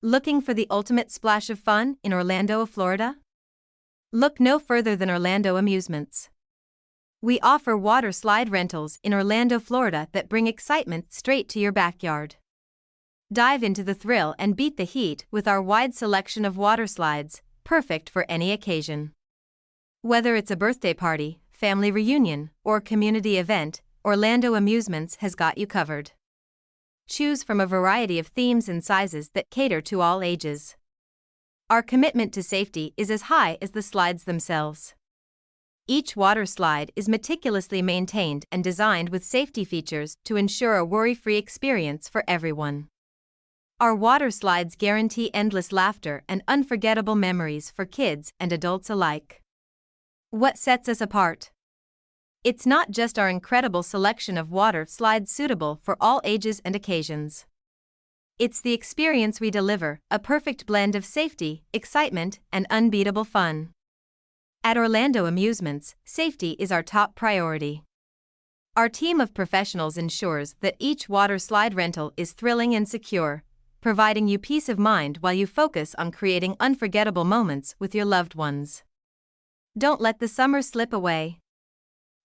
Looking for the ultimate splash of fun in Orlando, Florida? Look no further than Orlando Amusements. We offer water slide rentals in Orlando, Florida that bring excitement straight to your backyard. Dive into the thrill and beat the heat with our wide selection of water slides, perfect for any occasion. Whether it's a birthday party, family reunion, or community event, Orlando Amusements has got you covered. Choose from a variety of themes and sizes that cater to all ages. Our commitment to safety is as high as the slides themselves. Each water slide is meticulously maintained and designed with safety features to ensure a worry-free experience for everyone. Our water slides guarantee endless laughter and unforgettable memories for kids and adults alike. What sets us apart? It's not just our incredible selection of water slides suitable for all ages and occasions. It's the experience we deliver, a perfect blend of safety, excitement, and unbeatable fun. At Orlando Amusements, safety is our top priority. Our team of professionals ensures that each water slide rental is thrilling and secure, providing you peace of mind while you focus on creating unforgettable moments with your loved ones. Don't let the summer slip away.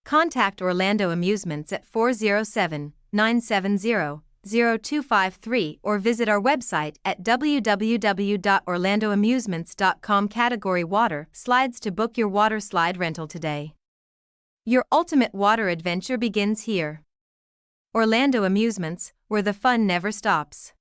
Contact Orlando Amusements at 407-970-0253 or visit our website at www.orlandoamusements.com. Category Water Slides to book your water slide rental today. Your ultimate water adventure begins here. Orlando Amusements, where the fun never stops.